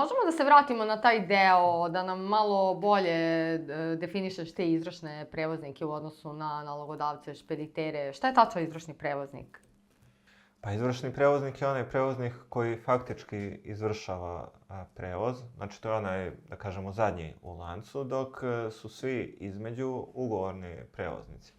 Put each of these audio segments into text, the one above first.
možemo da se vratimo na taj deo, da nam malo bolje definišeš te izvršne prevoznike u odnosu na nalogodavce, špeditere. Šta je tačno izvršni prevoznik? Pa izvršni prevoznik je onaj prevoznik koji faktički izvršava prevoz. Znači to je onaj, da kažemo, zadnji u lancu, dok su svi između ugovorni prevoznici.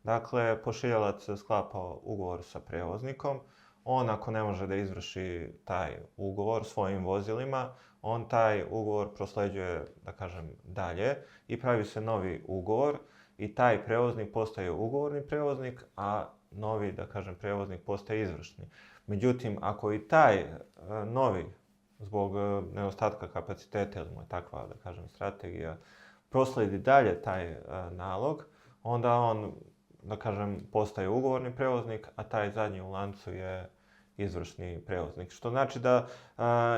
Dakle, pošiljalac sklapa ugovor sa prevoznikom. On ako ne može da izvrši taj ugovor svojim vozilima, on taj ugovor prosleđuje, da kažem, dalje i pravi se novi ugovor i taj prevoznik postaje ugovorni prevoznik, a novi, da kažem, prevoznik postaje izvršni. Međutim, ako i taj novi, zbog nedostatka kapaciteta ili mu je takva, da kažem, strategija, prosledi dalje taj nalog, onda on, da kažem, postaje ugovorni prevoznik, a taj zadnji u lancu je izvršni prevoznik. Što znači da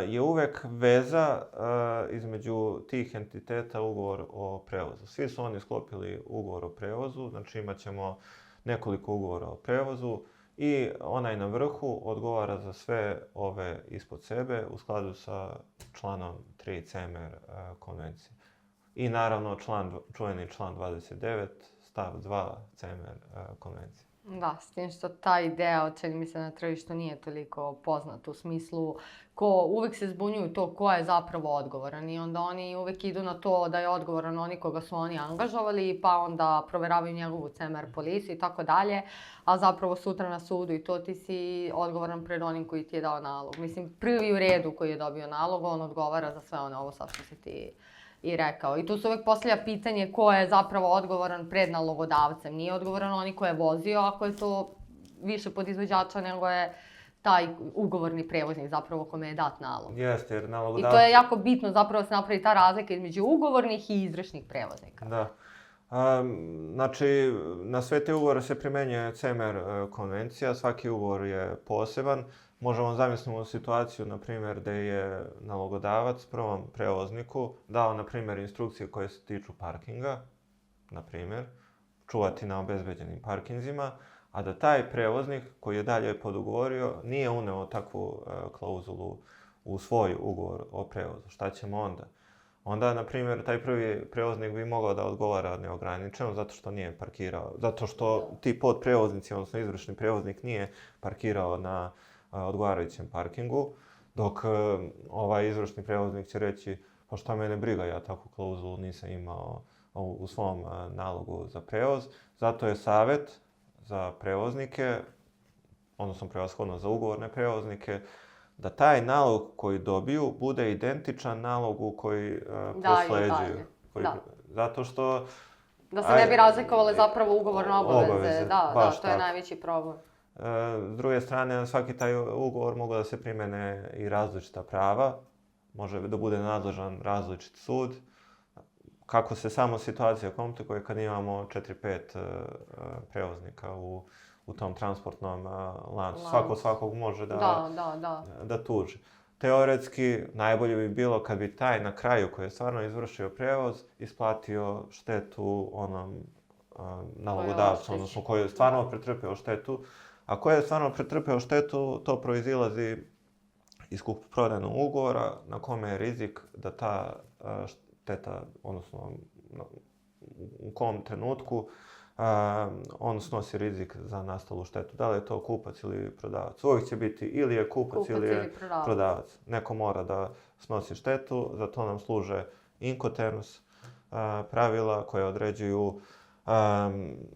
je uvek veza između tih entiteta ugovor o prevozu. Svi su oni sklopili ugovor o prevozu, znači imat ćemo nekoliko ugovora o prevozu i onaj na vrhu odgovara za sve ove ispod sebe u skladu sa članom 3 CMR konvencije. I naravno čuveni član 29 stav 2 CMR konvencije. Da, s tim što taj deo, čini mi se, na tržištu nije toliko poznat u smislu uvek se zbunjuju to ko je zapravo odgovoran i onda oni uvek idu na to da je odgovoran oni koga su oni angažovali, pa onda proveravaju njegovu CMR policiju i tako dalje, a zapravo sutra na sudu i to ti si odgovoran pred onim koji ti je dao nalog. Mislim, prvi u redu koji je dobio nalog, on odgovara za sve ovo sad što si ti i rekao. I tu se uvek postavlja pitanje ko je zapravo odgovoran pred nalogodavcem. Nije odgovoran oni ko je vozio, ako je to više podizvođača nego je taj ugovorni prevoznik zapravo kome je dat nalog. Jeste, jer nalogodavci... I to je jako bitno zapravo da se napravi ta razlika između ugovornih i izvršnih prevoznika. Da. Znači, na sve te ugovore se primenjuje CMR konvencija, svaki ugovor je poseban. Možemo zamisliti situaciju, na primjer, gde je nalogodavac prvom prevozniku dao, na primjer, instrukcije koje se tiču parkinga, na primjer, čuvati na obezbeđenim parkinzima, a da taj prevoznik koji je dalje podugovorio nije uneo takvu klauzulu u svoj ugovor o prevozu. Šta ćemo onda? Onda, na primjer, taj prvi prevoznik bi mogao da odgovara neograničeno zato što nije parkirao, zato što ti podprevoznici, odnosno izvršni prevoznik nije parkirao na odgovarajućem parkingu, dok ovaj izvršni prevoznik će reći pa šta mene briga, ja takvu klauzulu nisam imao u svom nalogu za prevoz. Zato je savjet za prevoznike, odnosno prevashodno za ugovorne prevoznike, da taj nalog koji dobiju bude identičan nalogu koji prosleđuju. Zato što... Da se ne bi razlikovale zapravo ugovorne obaveze. Da, to je najveći problem. S druge strane, na svaki taj ugovor mogu da se primene i različita prava. Može da bude nadležan različit sud. Kako se samo situacija komplikuje kad imamo 4-5 prevoznika u tom transportnom lancu. Svako svakog može da tuži. Teoretski, najbolje bi bilo kad bi taj na kraju koji je stvarno izvršio prevoz isplatio štetu onom nalogodavcu, odnosno koji je stvarno pretrpeo štetu. A ko je stvarno pretrpeo štetu, to proizilazi iz kupoprodajnog ugovora na kome je rizik da ta šteta, odnosno u kom trenutku on snosi rizik za nastalu štetu. Da li je to kupac ili prodavac? Uvijek će biti ili je kupac ili je prodavac. Neko mora da snosi štetu, za to nam služe Incoterms pravila koje određuju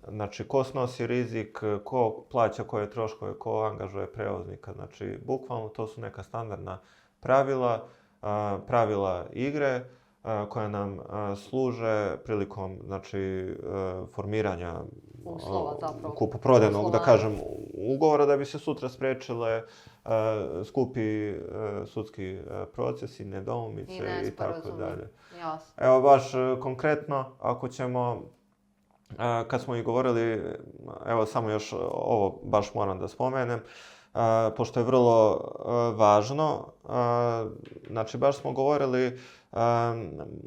znači ko snosi rizik, ko plaća koje troškove, ko angažuje prevoznika. Znači, bukvalno to su neka standardna pravila igre koja nam služe prilikom formiranja kupoprodajnog, da kažem, ugovora da bi se sutra sprečile skupi sudski procesi, nedoumice i tako dalje. Evo baš konkretno, ako ćemo, kad smo i govorili, evo samo još ovo baš moram da spomenem, pošto je vrlo važno, znači baš smo govorili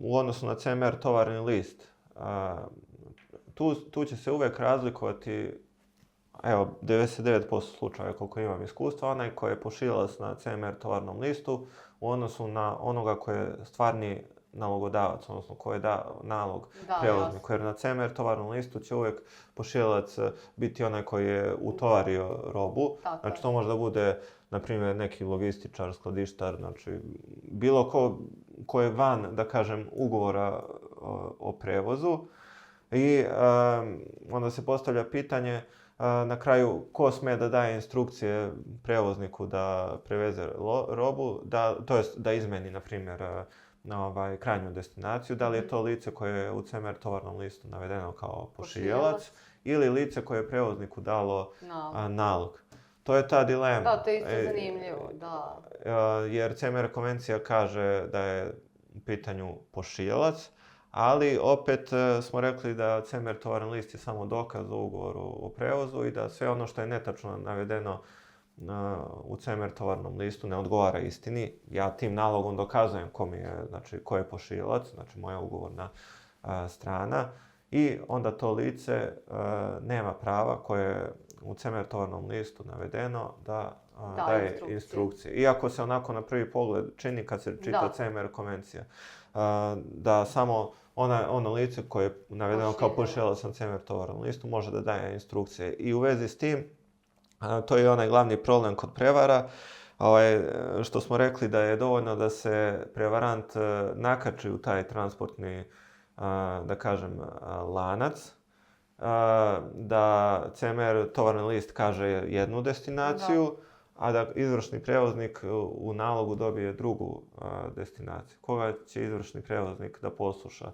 u odnosu na CMR tovarni list. Tu će se uvek razlikovati evo, 99% slučaja koliko imam iskustva, onaj koji je pošiljalac na CMR tovarnom listu u odnosu na onoga koji je stvarni nalogodavac, odnosno koji da nalog prevozniku. Jer na CMR tovarnom listu će uvijek pošiljalac biti onaj koji je utovario robu. Znači to može da bude, na primjer, neki logističar, skladištar, znači bilo ko je van, da kažem, ugovora o prevozu. I onda se postavlja pitanje na kraju ko sme da daje instrukcije prevozniku da preveze robu, to jest da izmeni, na primjer, krajnju destinaciju, da li je to lice koje je u CMR tovarnom listu navedeno kao pošiljalac ili lice koje je prevozniku dalo nalog. To je ta dilema. Da, to je isto zanimljivo, da. Jer CMR konvencija kaže da je u pitanju pošiljalac, ali opet smo rekli da CMR tovarni list je samo dokaz o ugovoru o prevozu i da sve ono što je netačno navedeno u CMR tovarnom listu ne odgovara istini. Ja tim nalogom dokazujem ko je pošiljalac, znači moja ugovorna strana, i onda to lice nema prava koje je u CMR tovarnom listu navedeno da daje instrukcije. Iako se onako na prvi pogled čini kad se čita CMR konvencija, da samo ono lice koje je navedeno kao pošiljalac na CMR tovarnom listu može da daje instrukcije. I u vezi s tim, to je onaj glavni problem kod prevara, što smo rekli da je dovoljno da se prevarant nakači u taj transportni, da kažem, lanac, da CMR tovarni list kaže jednu destinaciju, a da izvršni prevoznik u nalogu dobije drugu destinaciju. Koga će izvršni prevoznik da posluša?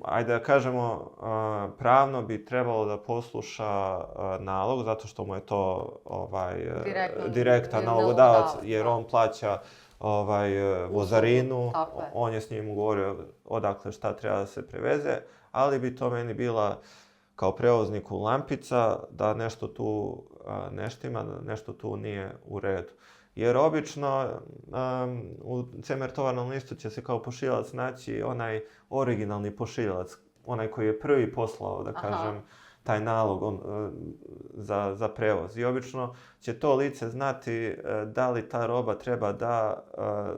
Ajde da kažemo, pravno bi trebalo da posluša nalog, zato što mu je to direktan nalogodavac, jer on plaća vozarinu, on je s njim ugovorio odakle šta treba da se preveze, ali bi to meni bila kao prevozniku lampica da nešto tu ne štima, da nešto tu nije u redu. Jer obično u CMR tovarnom listu će se kao pošiljalac naći onaj originalni pošiljalac, onaj koji je prvi poslao, da kažem, taj nalog za prevoz. I obično će to lice znati da li ta roba treba da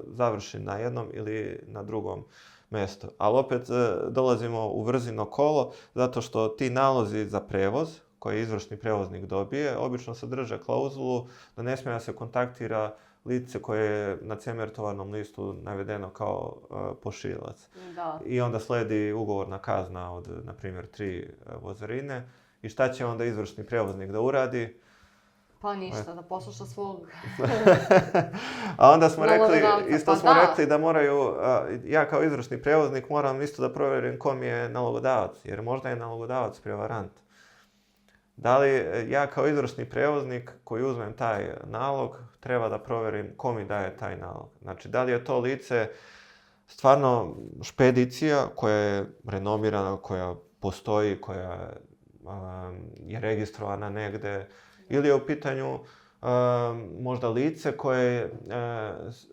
završi na jednom ili na drugom mjestu. Ali opet dolazimo u vrzino kolo, zato što ti nalozi za prevoz koje izvršni prevoznik dobije, obično sadrže klauzulu da ne smije da se kontaktira lice koje je na CMR tovarnom listu navedeno kao pošiljalac. I onda slijedi ugovorna kazna od, na primjer, 3 vozarine. I šta će onda izvršni prevoznik da uradi? Pa ništa, da posluša svog... A onda smo rekli da moraju, ja kao izvršni prevoznik moram isto da provjerim ko mi je nalogodavac, jer možda je nalogodavac prevarant. Da li ja kao izvršni prevoznik koji uzmem taj nalog treba da provjerim ko mi daje taj nalog? Znači, da li je to lice stvarno špedicija koja je renomirana, koja postoji, koja je registrovana negde, ili je u pitanju možda lice koje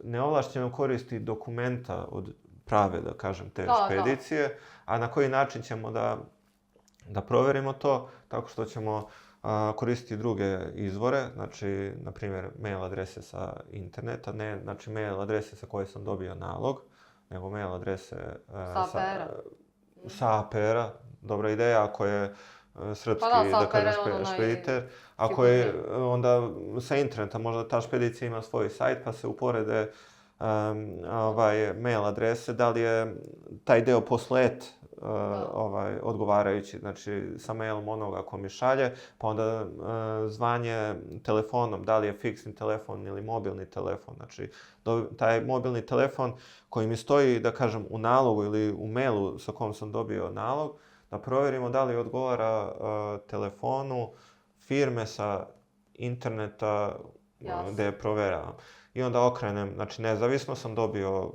neovlašteno koristi dokumenta od prave, da kažem, te špedicije, a na koji način ćemo da provjerimo to, tako što ćemo koristiti druge izvore, znači, na primjer, mail adrese sa interneta, ne, znači, mail adrese sa koje sam dobio nalog, nego mail adrese sa APR-a, dobra ideja, ako je srpski, da kažem, špediter, ako je onda sa interneta, možda ta špedicija ima svoj sajt, pa se uporede mail adrese, da li je taj deo poslet odgovarajući, znači sa mailom onoga ko mi šalje, pa onda zvanje telefonom, da li je fiksni telefon ili mobilni telefon, znači taj mobilni telefon koji mi stoji, da kažem, u nalogu ili u mailu sa kojom sam dobio nalog, da provjerimo da li odgovara telefonu firme sa interneta gdje je provjeravam. I onda okrenem, znači nezavisno sam dobio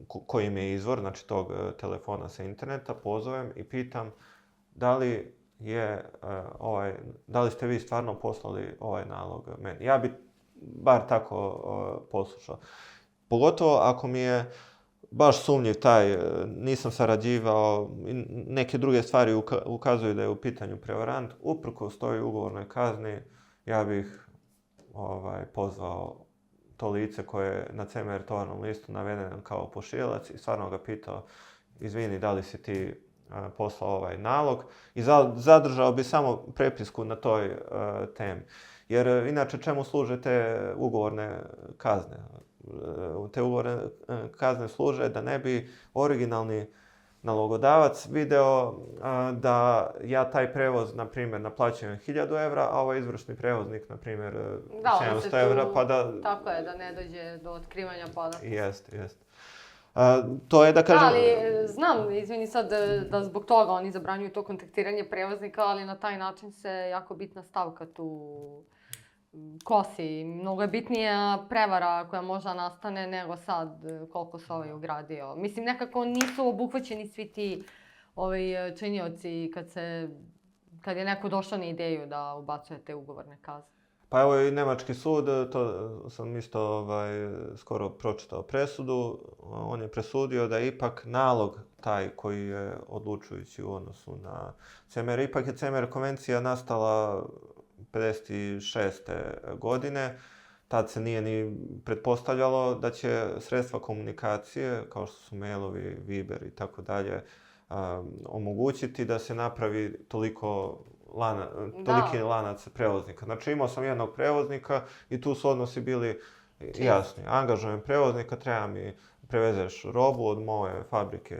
koji mi je izvor, znači tog telefona sa interneta, pozovem i pitam da li ste vi stvarno poslali ovaj nalog meni. Ja bi bar tako poslušao. Pogotovo ako mi je baš sumnjiv taj, nisam sarađivao, neke druge stvari ukazuju da je u pitanju prevarant, uprkos toj ugovornoj kazni, ja bih pozvao to lice koje je na CMR tovarnom listu navedeno kao pošiljac i stvarno ga pitao, izvini, da li si ti poslao ovaj nalog i zadržao bi samo prepisku na toj temi. Jer inače čemu služe te ugovorne kazne? Te ugovorne kazne služe da ne bi originalni nalogodavac video da ja taj prevoz, na primjer, naplaćujem 1000 evra, a ovaj izvršni prevoznik, na primjer, 700 evra, pa da... Tako je, da ne dođe do otkrivanja podataka. Jeste. To je da kažem... Ali znam, izvini sad, da zbog toga oni zabranjuju to kontaktiranje prevoznika, ali na taj način se jako bitna stavka tu kosi. Mnogo je bitnija prevara koja možda nastane nego sad koliko se ovaj ugradio. Mislim, nekako nisu obuhvaćeni svi ti činioci kad je neko došao na ideju da ubacuje te ugovorne kazne. Pa evo i nemački sud, to sam isto skoro pročitao presudu, on je presudio da je ipak nalog taj koji je odlučujući u odnosu na CMR. Ipak je CMR konvencija nastala 56. godine, tad se nije ni pretpostavljalo da će sredstva komunikacije, kao što su mailovi, Viber i tako dalje, omogućiti da se napravi toliki lanac prevoznika. Znači imao sam jednog prevoznika i tu su odnosi bili jasni. Angažujem prevoznika, treba mi prevezeš robu od moje fabrike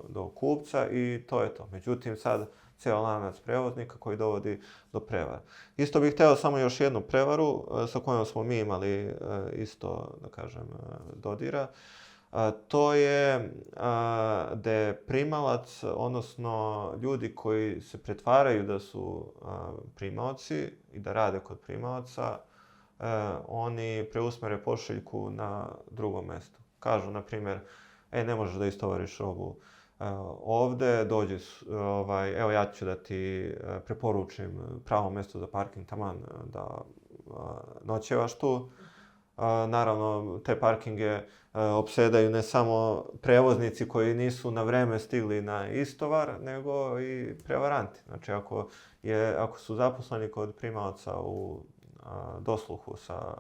do kupca i to je to. Međutim, sad cijel lanac prevoznika koji dovodi do prevara. Isto bih htio samo još jednu prevaru sa kojom smo mi imali isto, da kažem, dodira. To je da je primalac, odnosno ljudi koji se pretvaraju da su primaoci i da rade kod primaoca, oni preusmere pošiljku na drugo mjesto. Kažu, na primjer, ne možeš da istovariš robu ovde, dođi, evo ja ću da ti preporučim pravo mjesto za parking, taman da noćevaš tu. Naravno, te parkinge opsedaju ne samo prevoznici koji nisu na vreme stigli na istovar, nego i prevaranti. Znači, ako su zaposleni kod primaoca u dosluhu sa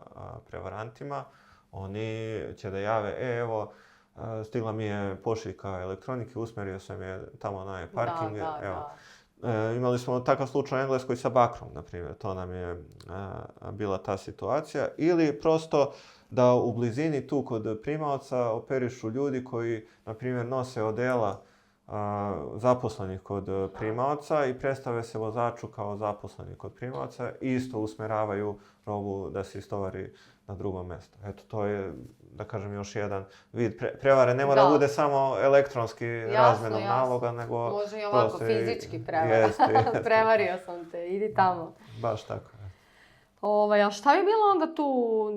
prevarantima, oni će da jave, evo, stigla mi je pošiljka elektronike, usmjerio sam je tamo na parking. Da. Imali smo takav slučaj u Engleskoj sa bakrom, na primjer, to nam je bila ta situacija. Ili prosto da u blizini tu kod primaoca operišu ljudi koji, na primjer, nose odela zaposlenih kod primaoca i predstave se vozaču kao zaposleni kod primaoca i isto usmjeravaju robu da se istovari na drugo mjesto. Eto, to je, da kažem, još jedan vid prevare. Ne mora bude samo elektronski razmenom naloga, nego... Može i ovako fizički prevara. Prevario sam te, idi tamo. Baš tako. A šta bi bilo onda tu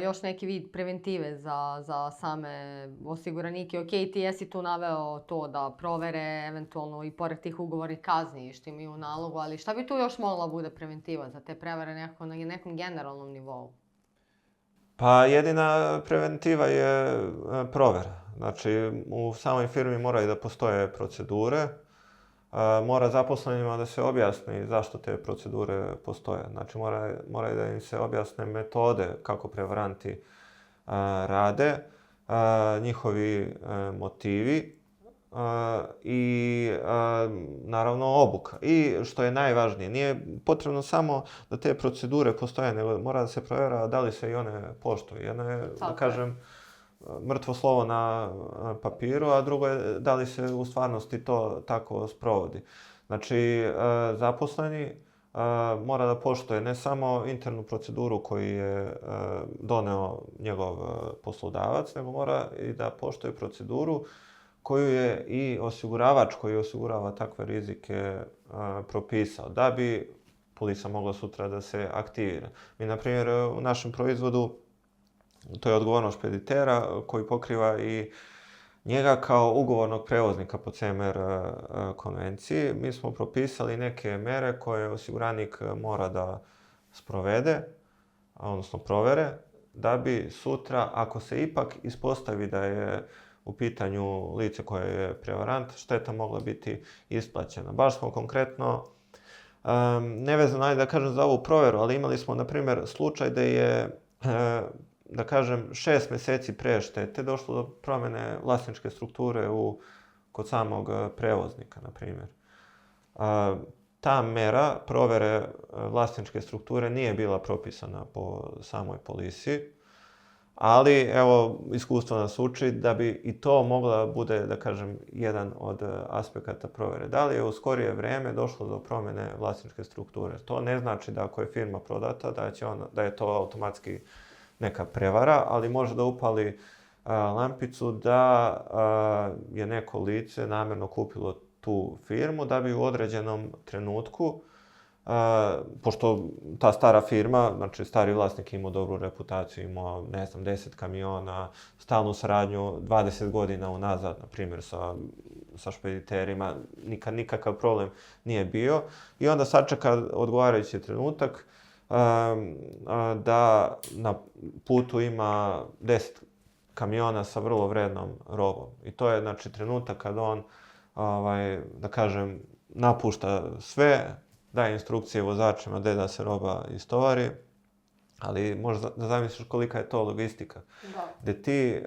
još neki vid preventive za same osiguranike? Ok, ti jesi tu naveo to da provere eventualno i pored tih ugovori kazni što imaju u nalogu, ali šta bi tu još mogla bude preventiva za te prevare na nekom generalnom nivou? Pa jedina preventiva je provera. Znači, u samoj firmi moraju da postoje procedure, mora zaposlenima da se objasni zašto te procedure postoje. Znači, moraju da im se objasne metode kako prevaranti rade, njihovi motivi i naravno obuka. I što je najvažnije, nije potrebno samo da te procedure postoje, nego mora da se provjera da li se i one poštuju. Jedno je, da kažem, mrtvo slovo na papiru, a drugo je da li se u stvarnosti to tako sprovodi. Znači, zaposleni mora da poštuje ne samo internu proceduru koju je doneo njegov poslodavac, nego mora i da poštuje proceduru koju je i osiguravač koji osigurava takve rizike propisao, da bi polisa mogla sutra da se aktivira. Mi, na primjer, u našem proizvodu, to je odgovornost špeditera koji pokriva i njega kao ugovornog prevoznika po CMR konvenciji. Mi smo propisali neke mere koje osiguranik mora da sprovede, odnosno provere, da bi sutra, ako se ipak ispostavi da je u pitanju lice koje je prevarant, šteta mogla biti isplaćena. Baš smo konkretno, nevezano, ajde da kažem, za ovu proveru, ali imali smo, na primjer, slučaj da je, da kažem, 6 mjeseci pre štete došlo do promjene vlasničke strukture kod samog prevoznika, na primjer. Ta mera provere vlasničke strukture nije bila propisana po samoj policiji, ali evo, iskustvo nas uči da bi i to mogla bude, da kažem, jedan od aspekata provere. Da li je u skorije vrijeme došlo do promjene vlasničke strukture? To ne znači da ako je firma prodata, da je to automatski neka prevara, ali može da upali lampicu da je neko lice namjerno kupilo tu firmu da bi u određenom trenutku, pošto ta stara firma, znači stari vlasnik imao dobru reputaciju, imao, ne znam, 10 kamiona, stalnu saradnju 20 godina unazad, na primjer, sa špediterima, nikakav problem nije bio. I onda sačeka odgovarajući trenutak da na putu ima 10 kamiona sa vrlo vrednom robom. I to je, znači, trenutak kad on, da kažem, napušta sve, daje instrukcije vozačima gdje da se roba istovari, ali možeš da zamisliš kolika je to logistika. Gdje ti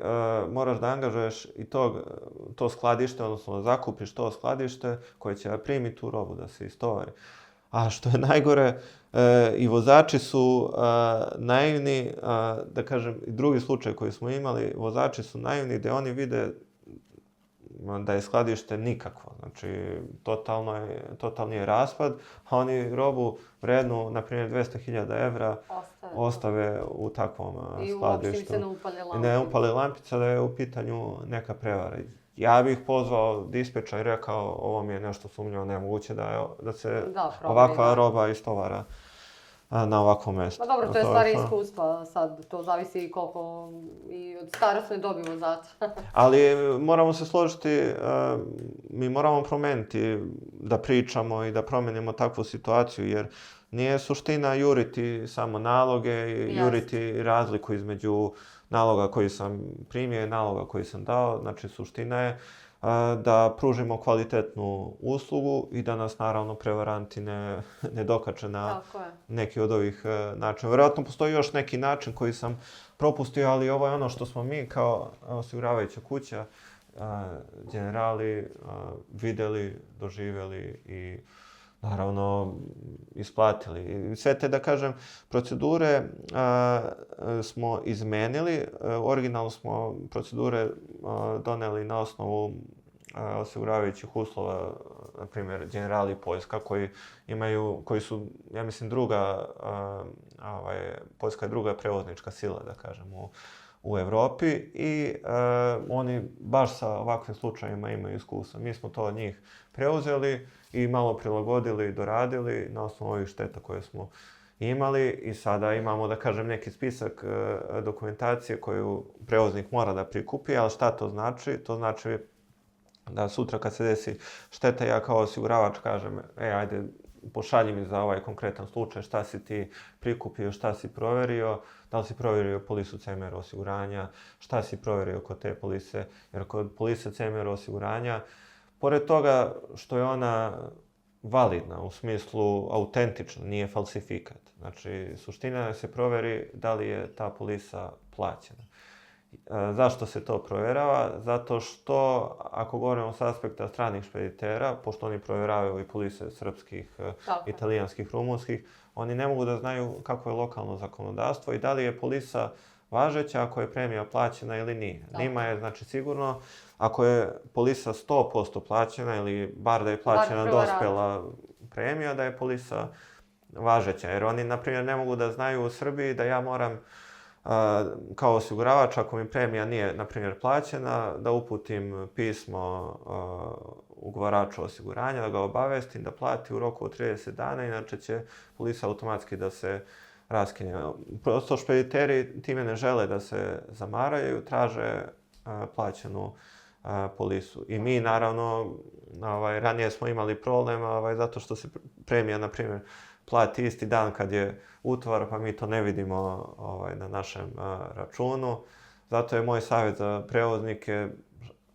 moraš da angažuješ i to skladište, odnosno da zakupiš to skladište koje će primiti tu robu da se istovari. A što je najgore, i vozači su naivni, da kažem, i drugi slučaj koji smo imali, vozači su naivni gdje oni vide da je skladište nikakvo. Znači, totalni je raspad, a oni robu vrednu, na primjer, 200.000 evra ostave u takvom skladištu. I uopšte se ne upali lampica. Ne upali lampica, da je u pitanju neka prevara. Ja bih pozvao dispeča i rekao, ovo mi je nešto sumnjivo, nemoguće da se ovakva roba istovara na ovakvom mjestu. Pa dobro, to je stvar iskustva, sad to zavisi koliko i od starosne dobi vozača. Ali moramo se složiti, mi moramo promijeniti da pričamo i da promijenimo takvu situaciju, jer nije suština juriti samo naloge i juriti razliku između naloga koji sam primio i naloga koji sam dao. Znači, suština je da pružimo kvalitetnu uslugu i da nas, naravno, prevaranti ne dokače na neki od ovih načina. Vjerojatno postoji još neki način koji sam propustio, ali ovo je ono što smo mi kao osiguravajuća kuća, generali, vidjeli, doživjeli i naravno isplatili. I sve te, da kažem, procedure smo izmenili. Originalno smo procedure doneli na osnovu osiguravajućih uslova, na primjer, generali Poljska, koji su, ja mislim, Poljska je druga prevoznička sila, da kažem, u Evropi i oni baš sa ovakvim slučajima imaju iskustva. Mi smo to od njih preuzeli i malo prilagodili, doradili na osnovu ovih šteta koje smo imali i sada imamo, da kažem, neki spisak dokumentacije koju prevoznik mora da prikupi, ali šta to znači? To znači da sutra kad se desi šteta, ja kao osiguravač kažem, ajde, pošalji mi za ovaj konkretan slučaj šta si ti prikupio, šta si proverio, da li si proverio polisu CMR osiguranja, šta si proverio kod te polise, jer kod polise CMR osiguranja, pored toga što je ona validna, u smislu autentična, nije falsifikat. Znači, suština je da se proveri da li je ta polisa plaćena. Zašto se to provjerava? Zato što, ako govorimo s aspekta stranih špeditera, pošto oni provjeravaju i polise srpskih, italijanskih, rumunskih, oni ne mogu da znaju kako je lokalno zakonodavstvo i da li je polisa važeća ako je premija plaćena ili nije. Njima je, znači, sigurno, ako je polisa 100% plaćena ili bar da je plaćena dospjela premija, da je polisa važeća. Jer oni, na primjer, ne mogu da znaju u Srbiji da ja moram kao osiguravač, ako mi premija nije, na primjer, plaćena, da uputim pismo ugovaraču osiguranja, da ga obavestim, da plati u roku od 30 dana, inače će polisa automatski da se raskine. Prosto špediteri time ne žele da se zamaraju, traže plaćenu polisu. I mi, naravno, ranije smo imali problem zato što se premija, na primjer, plati isti dan kad je utovar, pa mi to ne vidimo na našem računu. Zato je moj savjet za prevoznike,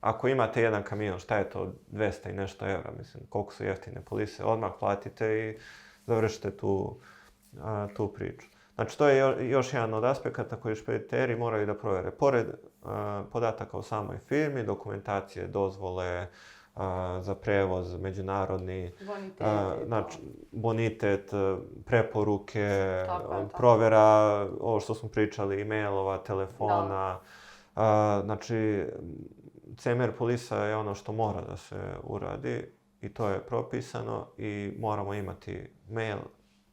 ako imate jedan kamion, šta je to, 200 i nešto evra, mislim, koliko su jeftine polise, odmah platite i završite tu priču. Znači, to je još jedan od aspekata koji špediteri moraju da provjere. Pored podataka o samoj firmi, dokumentacije, dozvole za prevoz, međunarodni, znači, bonitet, preporuke, provjera, ovo što smo pričali, e-mailova, telefona. Znači, CMR polisa je ono što mora da se uradi i to je propisano i moramo imati mail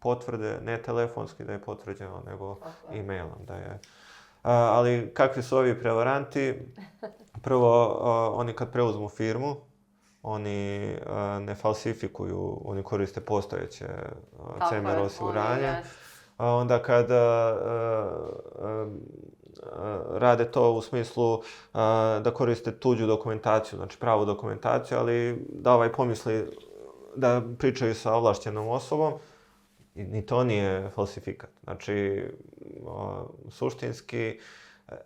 potvrde, ne telefonski da je potvrđeno, nego e-mailom da je. Ali kakvi su ovi prevaranti? Prvo, oni kad preuzmu firmu, oni ne falsifikuju, oni koriste postojeće CMR osiguranje. Onda kada rade to u smislu da koriste tuđu dokumentaciju, znači pravu dokumentaciju, ali da ovaj pomisli da pričaju sa ovlaštenom osobom, ni to nije falsifikat. Znači, suštinski,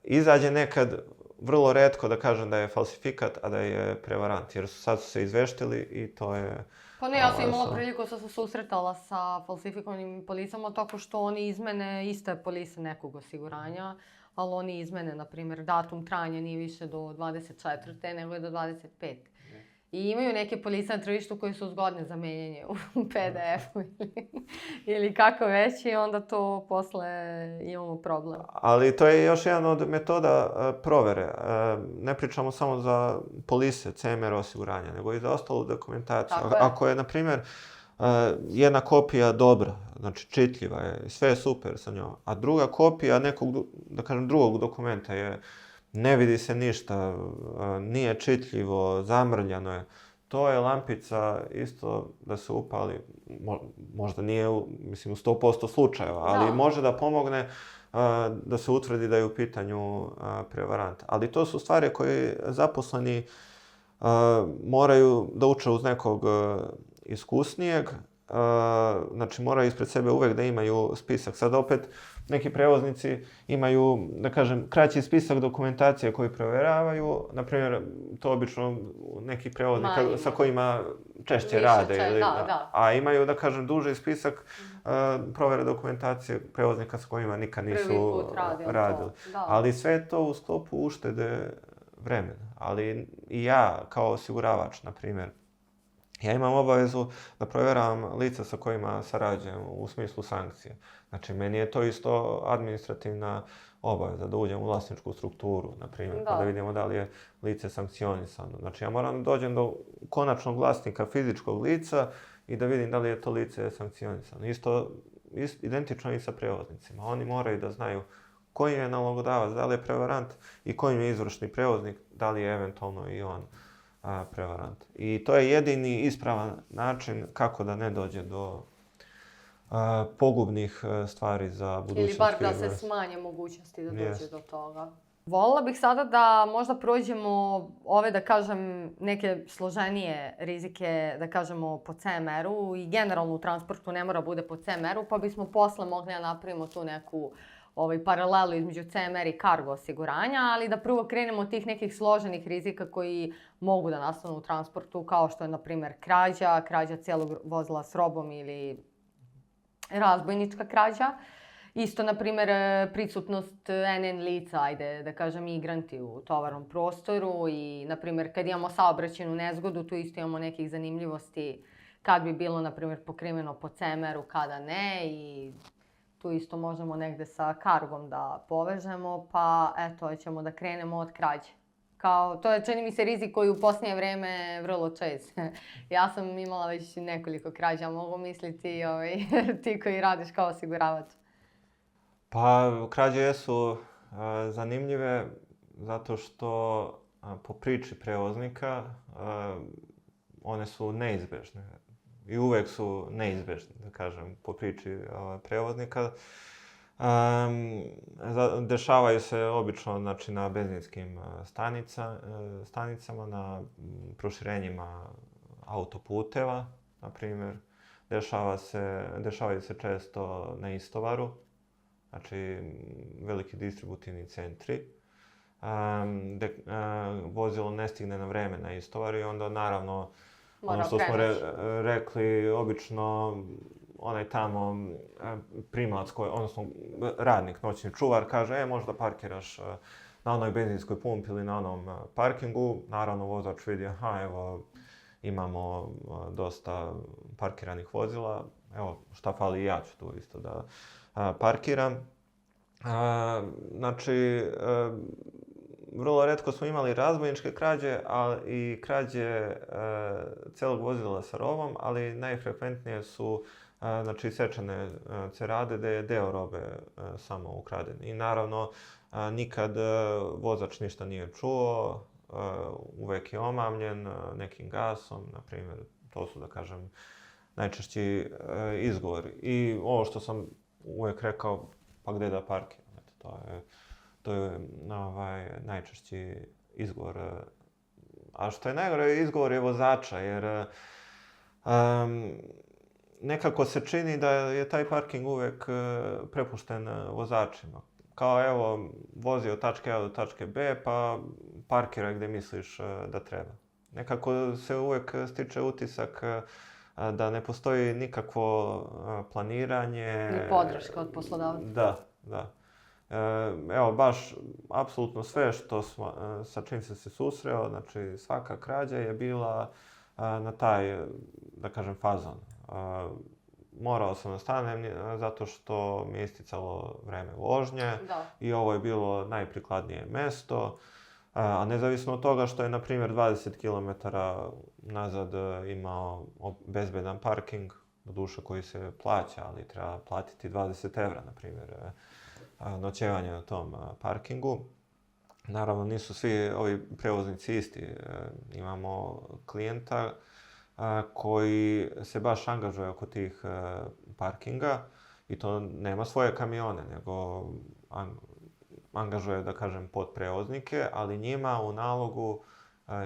izađe nekad vrlo retko da kažem da je falsifikat, a da je prevarant, jer sad su se izveštili i to je... Pa ne, ja sam imala priliku da se susretala sa falsifikovanim polisama tako što oni izmene iste polise nekog osiguranja, ali oni izmene, na primjer, datum trajanja nije više do 24. nego je do 25. I imaju neke polise na tržištu koje su zgodne za menjanje u PDF-u ili kako već i onda to posle imamo problem. Ali to je još jedan od metoda provere. Ne pričamo samo za polise, CMR osiguranja, nego i za ostalu dokumentaciju. Ako je, na primjer, jedna kopija dobra, znači čitljiva je, sve je super sa njom, a druga kopija nekog, da kažem, drugog dokumenta je ne vidi se ništa, nije čitljivo, zamrljano je. To je lampica isto da se upali, možda nije u 100% slučajeva, ali može da pomogne da se utvrdi da je u pitanju prevarant. Ali to su stvari koje zaposleni moraju da uče uz nekog iskusnijeg, znači moraju ispred sebe uvek da imaju spisak. Sad opet neki prevoznici imaju, da kažem, kraći spisak dokumentacije koju provjeravaju. Naprimjer, to obično neki prevoznik sa kojima češće rade. A imaju, da kažem, duži spisak provjere dokumentacije prevoznika sa kojima nikad nisu radili. Ali sve je to u sklopu uštede vremena. Ali i ja, kao osiguravač, na primjer, ja imam obavezu da provjeravam lica sa kojima sarađujem u smislu sankcije. Znači, meni je to isto administrativna obaveza da uđem u vlasničku strukturu, na primjer, pa da vidimo da li je lice sankcionisano. Znači, ja moram da dođem do konačnog vlasnika fizičkog lica i da vidim da li je to lice sankcionisano. Isto identično i sa prevoznicima. Oni moraju da znaju koji je nalogodavac, da li je prevarant i koji je izvršni prevoznik, da li je eventualno i on prevarant. I to je jedini ispravan način kako da ne dođe do pogubnih stvari za budućnost ili bar da se smanje mogućnosti da dođe do toga. Voljela bih sada da možda prođemo ove, da kažem, neke složenije rizike, da kažemo, po CMR-u i generalno u transportu ne mora bude po CMR-u, pa bismo posle mogli da napravimo tu neku paralelu između CMR i cargo osiguranja, ali da prvo krenemo od tih nekih složenih rizika koji mogu da nastanu u transportu, kao što je, na primjer, krađa cijelog vozila s robom ili razbojnička krađa. Isto, na primjer, prisutnost NN lica, ajde da kažem, migranti u tovarnom prostoru i, na primjer, kad imamo saobraćajnu nezgodu, tu isto imamo nekih zanimljivosti kad bi bilo, na primjer, pokriveno po CMR-u, kada ne i tu isto možemo negde sa cargom da povežemo, pa eto, ćemo da krenemo od krađe. To je, čini mi se, rizik koji u posljednje vreme vrlo čest. Ja sam imala već nekoliko krađa, mogu misliti ti koji radiš kao osiguravač. Pa, krađe jesu zanimljive zato što po priči prevoznika one su neizbežne. I uvek su neizbežni, da kažem, po priči prevoznika. Dešavaju se obično, znači, na benzinskim stanicama, na proširenjima autoputeva, na primjer. Dešavaju se često na istovaru, znači veliki distributivni centri. vozilo ne stigne na vreme na istoriju, onda naravno ono Mora što smo okrenuti. rekli, obično onaj tamo primalac, odnosno radnik, noćni čuvar, kaže, možda parkiraš na onoj benzinskoj pumpi ili na onom parkingu. Naravno, vozač vidi, aha, evo, imamo dosta parkiranih vozila, evo, šta fali, ja ću tu isto da parkiram. Znači, vrlo retko smo imali razbojničke krađe, ali i krađe celog vozila sa rovom, ali najfrekventnije su znači isečene cerade gde je deo robe samo ukraden. I naravno, nikad vozač ništa nije čuo, uvek je omamljen nekim gasom, na primjer, to su, da kažem, najčešći izgovori. I ovo što sam uvek rekao, pa gde da parkiram, to je najčešći izgovor. A što je najgore, izgovor je vozača, jer nekako se čini da je taj parking uvek prepušten vozačima. Kao evo, vozi od tačke A do tačke B, pa parkiraj gde misliš da treba. Nekako se uvek stiče utisak da ne postoji nikakvo planiranje. Ni podrška od poslodavca. Da. Evo, baš apsolutno sve sa čim sam se susreo, znači svaka krađa je bila na taj, da kažem, fazon. Morao sam da stanem zato što mi je isticalo vreme vožnje i ovo je bilo najprikladnije mesto. A nezavisno od toga što je, na primjer, 20 km nazad imao bezbedan parking, doduše koji se plaća, ali treba platiti 20 evra, na primjer, noćevanje na tom parkingu. Naravno, nisu svi ovi prevoznici isti. Imamo klijenta koji se baš angažuje oko tih parkinga i to nema svoje kamione, nego angažuje, da kažem, podprevoznike, ali njima u nalogu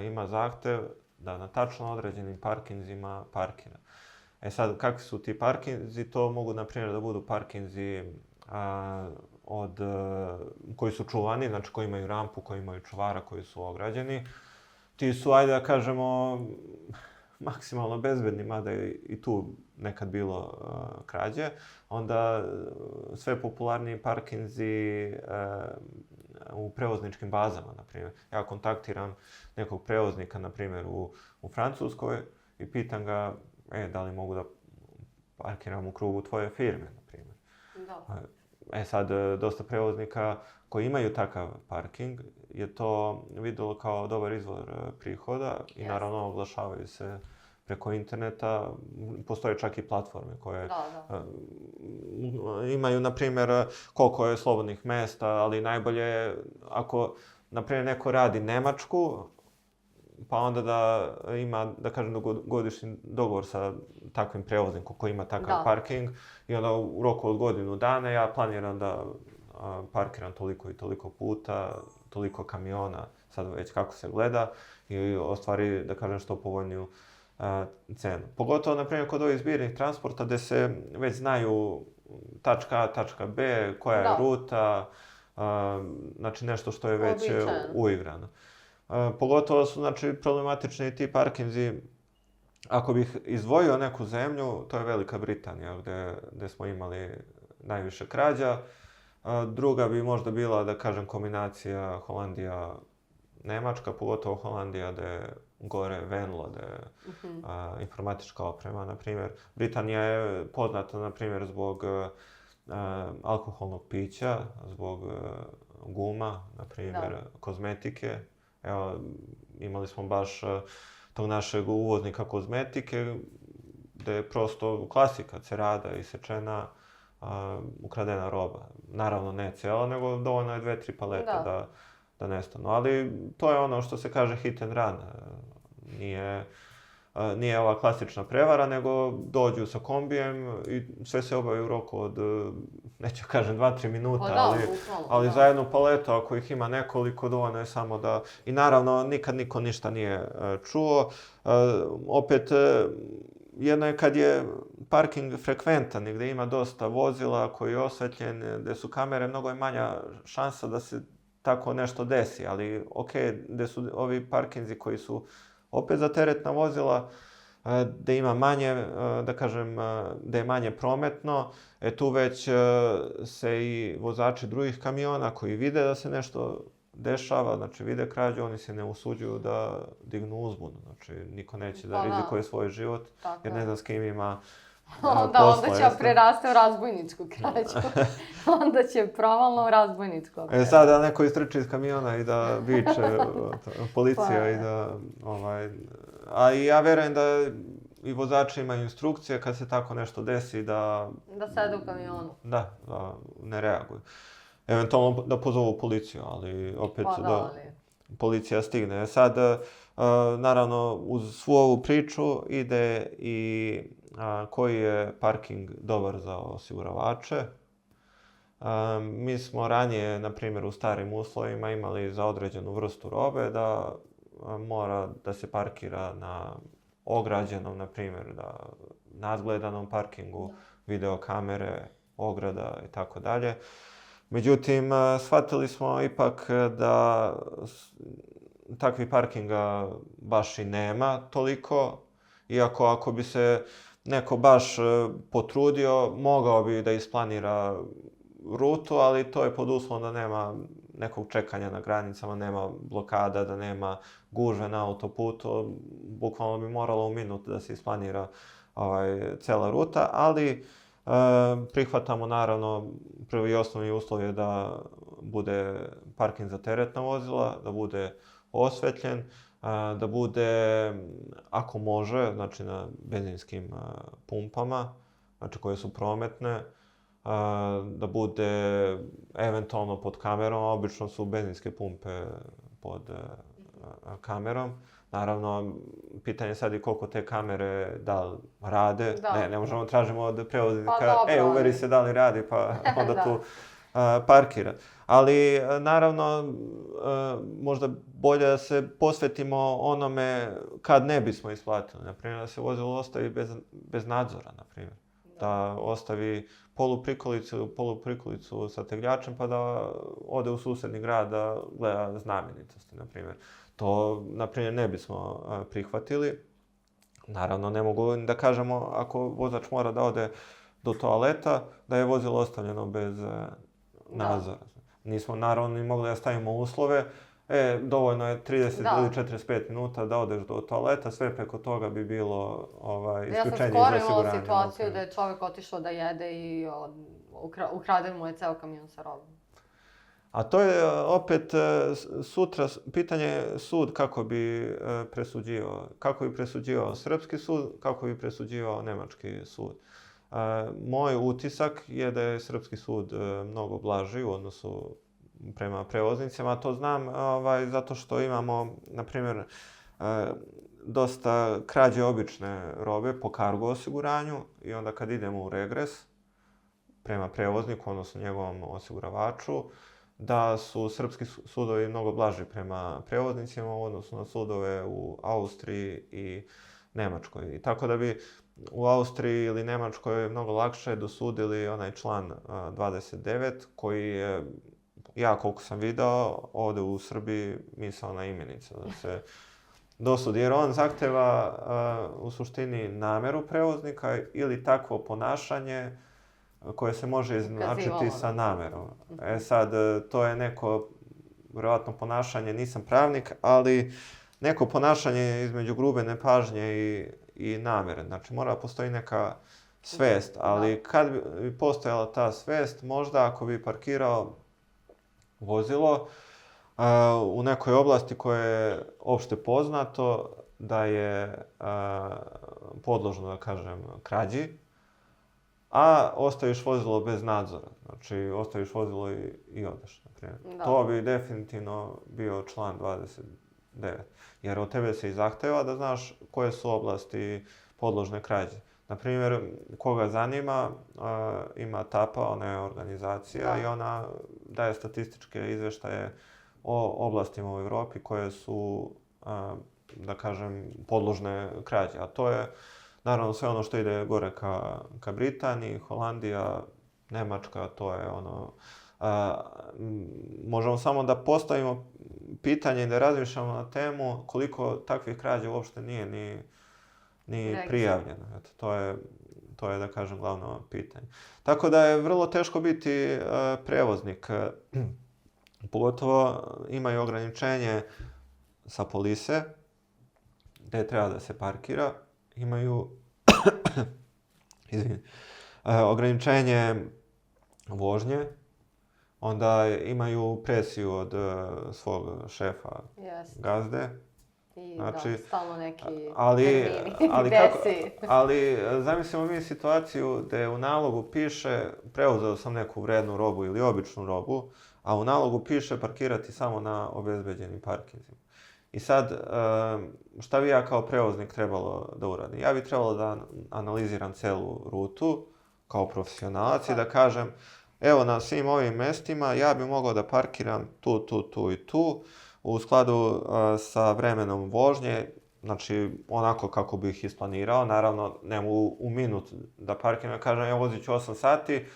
ima zahtev da na tačno određenim parkinzima parkira. Sad, kakvi su ti parkinzi? To mogu, na primjer, da budu parkinzi koji su čuvani, znači koji imaju rampu, koji imaju čuvara, koji su ograđeni. Ti su, ajde da kažemo, maksimalno bezbedni, mada je i tu nekad bilo krađe. Onda sve popularniji parkinzi u prevozničkim bazama, na primjer. Ja kontaktiram nekog prevoznika, na primjer, u Francuskoj i pitam ga, da li mogu da parkiram u krugu tvoje firme, na primjer. Sad, dosta prevoznika koji imaju takav parking je to videlo kao dobar izvor prihoda i naravno oglašavaju se preko interneta. Postoje čak i platforme koje imaju, na primjer, koliko je slobodnih mesta, ali najbolje je ako, na primjer, neko radi Nemačku, pa onda da ima, da kažem, godišnji dogovor sa takvim prevoznikom koji ima takav parking i onda u roku od godinu dana ja planiram da parkiram toliko i toliko puta, toliko kamiona, sad već kako se gleda i ostvari, da kažem, što povoljniju cenu. Pogotovo, na primjer, kod ovih zbirnih transporta gde se već znaju tačka A, tačka B, koja je ruta, znači nešto što je već uigrano. Pogotovo su, znači, problematični i ti parkinzi. Ako bih izdvojio neku zemlju, to je Velika Britanija, gde smo imali najviše krađa. Druga bi možda bila, da kažem, kombinacija Holandija-Nemačka, pogotovo Holandija, gde je gore Venlo, gde je informatička oprema, na primjer. Britanija je poznata, na primjer, zbog alkoholnog pića, zbog guma, na primjer, kozmetike. Evo, imali smo baš tog našeg uvoznika kozmetike, gde je prosto klasika, cerada isečena, ukradena roba. Naravno, ne cijela, nego dovoljno je 2-3 palete da nestanu. Ali to je ono što se kaže hit and run. Nije ova klasična prevara, nego dođu sa kombijem i sve se obavi u roku od, neću kažem, 2-3 minuta, ali za jednu paletu, ako ih ima nekoliko, dovoljno je samo da... I naravno, nikad niko ništa nije čuo. Opet, jedno je kad je parking frekventan i gde ima dosta vozila koji je osvetljen, gde su kamere, mnogo je manja šansa da se tako nešto desi, ali ok, gde su ovi parkinzi koji su opet za teretna vozila, da ima manje, da kažem, da je manje prometno, tu već se i vozači drugih kamiona koji vide da se nešto dešava, znači vide krađu, oni se ne usuđuju da dignu uzbunu, znači niko neće da rizikuje svoj život, jer ne zna s kim ima onda će preraste u razbojničku krađu. Onda će provalno u razbojničku krađu. Sada neko istrči iz kamiona i da viče policija i da... A i ja verujem da i vozači imaju instrukcije kad se tako nešto desi da... Da sede u kamionu. Da ne reaguju. Eventualno da pozovu policiju, ali opet da policija stigne. Sad, naravno, uz svu ovu priču ide i koji je parking dobar za osiguravače. Mi smo ranije, na primjer, u starim uslovima imali za određenu vrstu robe da mora da se parkira na ograđenom, na primjer, nadgledanom parkingu, videokamere, ograda i tako dalje. Međutim, shvatili smo ipak da takvih parkinga baš i nema toliko, iako ako bi se neko baš potrudio, mogao bi da isplanira rutu, ali to je pod uslovom da nema nekog čekanja na granicama, nema blokada, da nema gužve na autoputu. Bukvalno bi moralo u minut da se isplanira cela ruta, ali prihvatamo naravno prvi i osnovni uslov je da bude parking za teretna vozila, da bude osvetljen, da bude, ako može, znači na benzinskim pumpama, znači koje su prometne, da bude eventualno pod kamerom, obično su benzinske pumpe pod kamerom. Naravno, pitanje sad je koliko te kamere da li rade. Ne možemo tražimo od prevoznika, uveri se da li radi, pa onda tu parkira. Ali, naravno, možda bolje da se posvetimo onome kad ne bismo isplatili. Naprimjer, da se vozilo ostavi bez nadzora, naprimjer. Da ostavi poluprikolicu sa tegljačem pa da ode u susedni grad da gleda znamenitosti, naprimjer. To, naprimjer, ne bismo prihvatili. Naravno, ne mogu da kažemo ako vozač mora da ode do toaleta, da je vozilo ostavljeno bez nadzora. Nismo naravno ni mogli da stavimo uslove, dovoljno je 30 ili 45 minuta da odeš do toaleta, sve preko toga bi bilo isključenje iz osiguranja. Ja sam skoro imala situaciju da je čovjek otišao da jede i ukraden mu je ceo kamion sa robom. A to je opet sutra pitanje sud kako bi presuđivao. Kako bi presuđivao srpski sud, kako bi presuđivao nemački sud. Moj utisak je da je srpski sud mnogo blaži u odnosu prema prevoznicima. To znam zato što imamo, na primjer, dosta krađe obične robe po kargo osiguranju i onda kad idemo u regres prema prevozniku, odnosno njegovom osiguravaču, da su srpski sudovi mnogo blaži prema prevoznicima u odnosu na sudove u Austriji i Nemačkoj. I tako da bi u Austriji ili Nemačkoj mnogo lakše dosudili onaj član 29 koji je, ja koliko sam video, ovde u Srbiji misaona imenica da se dosudi. Jer on zahteva u suštini nameru prevoznika ili takvo ponašanje koje se može izjednačiti sa namerom. Sad, to je neko, vjerovatno ponašanje, nisam pravnik, ali neko ponašanje između grube nepažnje i namere. Znači, mora postoji neka svest, ali kad bi postojala ta svest, možda ako bi parkirao vozilo u nekoj oblasti koje je opšte poznato da je podložno, da kažem, krađi, a ostaviš vozilo bez nadzora. Znači, ostaviš vozilo i odeš, naprimjer. To bi definitivno bio član 29. Jer od tebe se i zahteva da znaš koje su oblasti podložne krađe. Naprimjer, koga zanima, ima TAPA, ona je organizacija i ona daje statističke izveštaje o oblastima u Evropi koje su, da kažem, podložne krađe. A to je naravno sve ono što ide gore ka Britaniji, Holandija, Nemačka, to je ono Možemo samo da postavimo pitanje i da razmišljamo na temu koliko takvih krađa uopšte nije ni prijavljeno. Eto, to je, da kažem, glavno pitanje. Tako da je vrlo teško biti prevoznik. Pogotovo imaju ograničenje sa polise, gde treba da se parkira. Imaju ograničenje vožnje, onda imaju presiju od svog šefa, gazde. I znači, da, stalno neki termini, ali zamislimo mi situaciju gde u nalogu piše preuzeo sam neku vrednu robu ili običnu robu, a u nalogu piše parkirati samo na obezbeđenim parkinzima. I sad, šta bi ja kao prevoznik trebalo da uradim? Ja bi trebalo da analiziram celu rutu kao profesionalac i da kažem, evo na svim ovim mestima ja bi mogao da parkiram tu i tu, u skladu sa vremenom vožnje, znači onako kako bih isplanirao. Naravno, ne mogu u minut da parkiram, ja kažem, ja vozit ću 8 sati,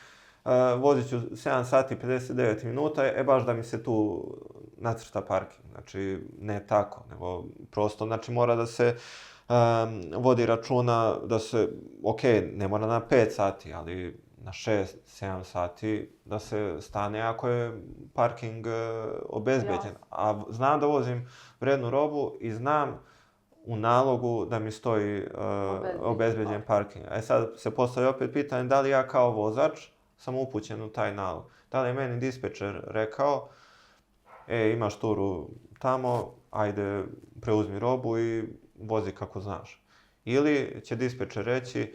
vozit ću 7 sati i 59 minuta, baš da mi se tu nacrta parking. Znači, ne tako, nego prosto, znači mora da se vodi računa da se, ok, ne mora na 5 sati, ali na 6-7 sati da se stane ako je parking obezbeđen. A znam da vozim vrednu robu i znam u nalogu da mi stoji obezbeđen parking. Sad se postavlja opet pitanje da li ja kao vozač sam upućen u taj nalog. Da li je meni dispečer rekao, imaš turu tamo, ajde preuzmi robu i vozi kako znaš. Ili će dispečer reći,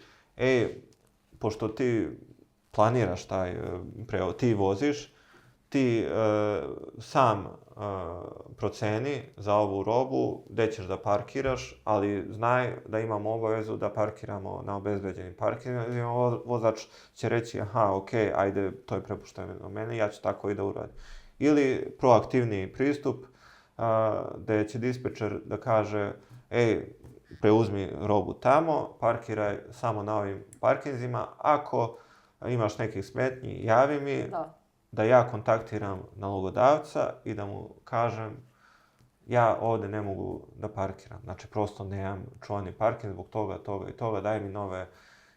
pošto ti planiraš taj prevoz, ti voziš, ti sam proceni za ovu robu gde ćeš da parkiraš, ali znaj da imamo obavezu da parkiramo na obezbeđenim parkingima. Vozač će reći, aha, ok, ajde, to je prepušteno meni, ja ću tako i da uradim. Ili proaktivniji pristup, gde će dispečer da kaže, preuzmi robu tamo, parkiraj samo na ovim parkinzima, ako imaš nekih smetnji, javi mi, da ja kontaktiram nalogodavca i da mu kažem ja ovde ne mogu da parkiram. Znači, prosto nemam čuvani parking zbog toga i toga, daj mi nove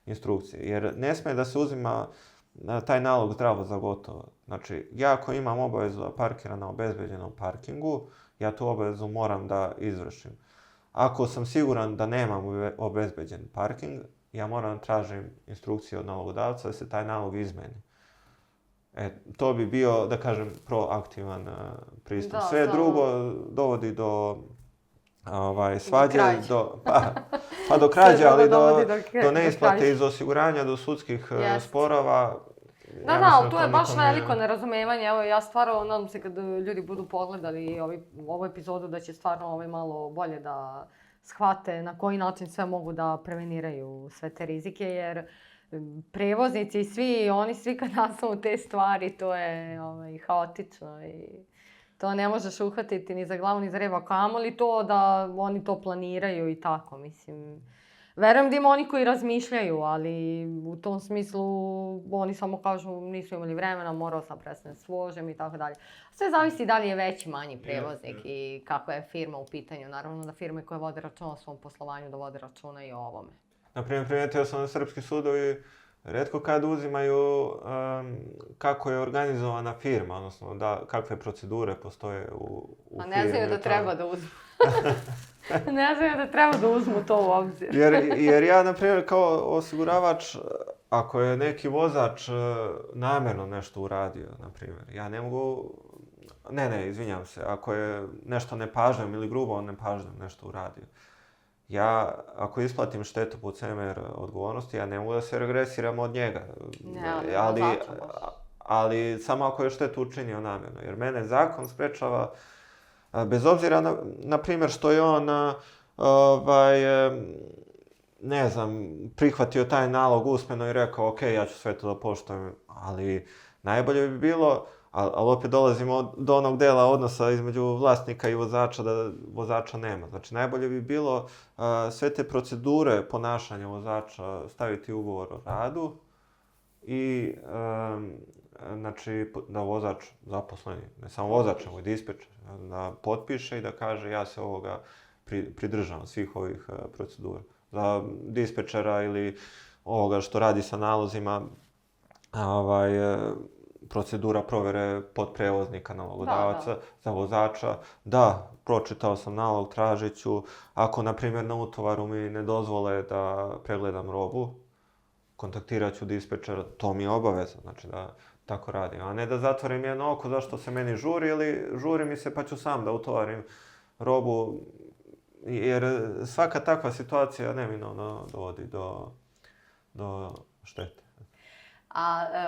instrukcije. Jer ne sme da se uzima taj nalog zdravo za gotovo. Znači, ja ako imam obavezu da parkiram na obezbeđenom parkingu, ja tu obavezu moram da izvršim. Ako sam siguran da nemam obezbeđen parking, ja moram tražim instrukcije od nalogodavca da se taj nalog izmeni. To bi bio, da kažem, proaktivan pristup. Sve drugo dovodi do svađe, do krađe, ali do neisplate iz osiguranja, do sudskih sporova. Da, tu je baš veliko nerazumevanje. Evo, ja stvarno nadam se kad ljudi budu pogledali ovu epizodu da će stvarno malo bolje da shvate na koji način sve mogu da preveniraju sve te rizike, jer prevoznici i svi, oni svi kad nastanu te stvari, to je haotično i to ne možeš uhvatiti ni za glavu ni za rep, a kamoli to da oni to planiraju i tako, mislim. Verujem da ima oni koji razmišljaju, ali u tom smislu oni samo kažu nisu imali vremena, morao sam prestane s vožnjom i tako dalje. Sve zavisi da li je veći, manji prevoznik i kakva je firma u pitanju. Naravno da firme koje vode računa o svom poslovanju da vode računa i o ovome. Naprimjer, primetio sam da srpski sudovi retko kad uzimaju kako je organizovana firma, odnosno kakve procedure postoje u firmi. A ne znaju da treba da uzmu. Ne znaju da treba da uzmu to u obzir. Jer ja, na primjer, kao osiguravač, ako je neki vozač namjerno nešto uradio, na primjer, ja ne mogu... izvinjam se, ako je nešto nepažnjom ili grubo nepažnjom nešto uradio, ja, ako isplatim štetu po CMR odgovornosti, ja ne mogu da se regresiram od njega. Ali samo ako je štetu učinio namjerno. Jer mene zakon sprečava, bez obzira na primjer što je on, ne znam, prihvatio taj nalog usmeno i rekao, ok, ja ću sve to da poštujem, ali najbolje bi bilo, ali opet dolazimo do onog dela odnosa između vlasnika i vozača, da vozača nema. Znači, najbolje bi bilo sve te procedure ponašanja vozača staviti u ugovor o radu i znači da vozač zaposleni, ne samo vozač, nego i dispečer, da potpiše i da kaže ja se ovoga pridržavam svih ovih procedura. Za dispečera ili ovoga što radi sa nalozima, procedura provere podprevoznika nalogodavaca, za vozača. Da, pročitao sam nalog, tražit ću. Ako, na primjer, na utovaru mi ne dozvole da pregledam robu, kontaktirat ću dispečera, to mi je obaveza, znači da tako radim. A ne da zatvorim jedno oko zašto se meni žuri ili žuri mi se pa ću sam da utovarim robu. Jer svaka takva situacija neminovno dovodi do štete.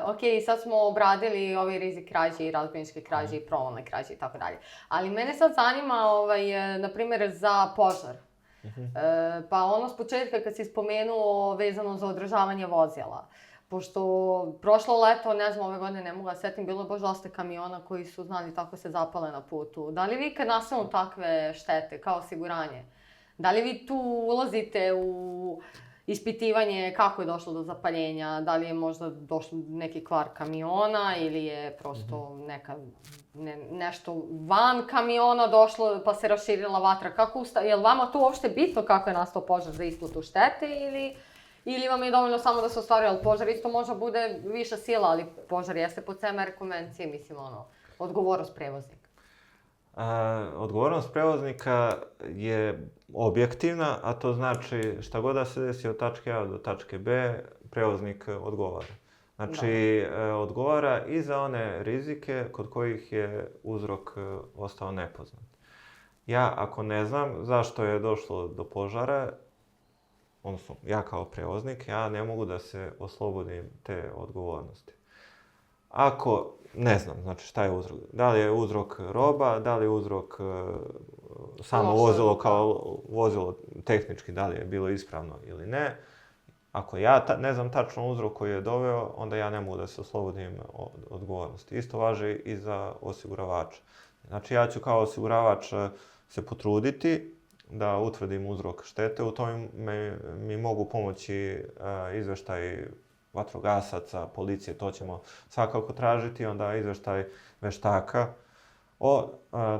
Ok, sad smo obradili ovaj rizik krađe i razbojničke krađe i provalne krađe i tako dalje. Ali mene sad zanima, na primjer, za požar. Pa ono s početka kad si spomenuo vezano za održavanje vozila. Pošto prošlo leto, ne znam, ove godine ne mogu da setim, bilo je baš dosta kamiona koji su znali tako se zapale na putu. Da li vi kad nastanu takve štete kao osiguranje, da li vi tu ulazite u ispitivanje kako je došlo do zapaljenja, da li je možda došlo neki kvar kamiona ili je prosto nešto van kamiona došlo pa se raširila vatra? Je li vama tu uopšte bitno kako je nastao požar za isplatu štete ili vam je dovoljno samo da se ostvaruje, ali požar isto možda bude viša sila, ali požar jeste po CMR konvencije, mislim odgovornost prevoznika. Odgovornost prevoznika je objektivna, a to znači šta god da se desi od tačke A do tačke B, prevoznik odgovara. Znači, odgovara i za one rizike kod kojih je uzrok ostao nepoznat. Ja, ako ne znam zašto je došlo do požara, odnosno ja kao prevoznik, ja ne mogu da se oslobodim te odgovornosti. Ako ne znam, znači šta je uzrok, da li je uzrok roba, da li je uzrok samo vozilo kao vozilo tehnički, da li je bilo ispravno ili ne. Ako ja ne znam tačno uzrok koji je doveo, onda ja ne mogu da se oslobodim od odgovornosti. Isto važi i za osiguravača. Znači ja ću kao osiguravač se potruditi da utvrdim uzrok štete, u tome mi mogu pomoći izveštaj vatrogasaca, policije, to ćemo svakako tražiti, onda izveštaj veštaka o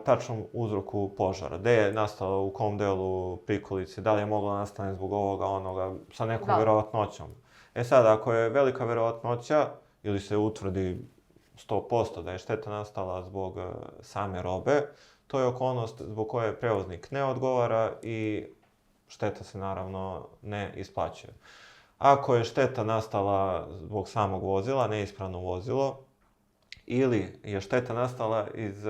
tačnom uzroku požara. Gde je nastalo, u kom delu prikolice, da li je moglo nastane zbog ovoga, onoga, sa nekom verovatnoćom. Sad, ako je velika verovatnoća, ili se utvrdi 100% da je šteta nastala zbog same robe, to je okolnost zbog koje prevoznik ne odgovara i šteta se naravno ne isplaćuje. Ako je šteta nastala zbog samog vozila, neispravno vozilo, ili je šteta nastala iz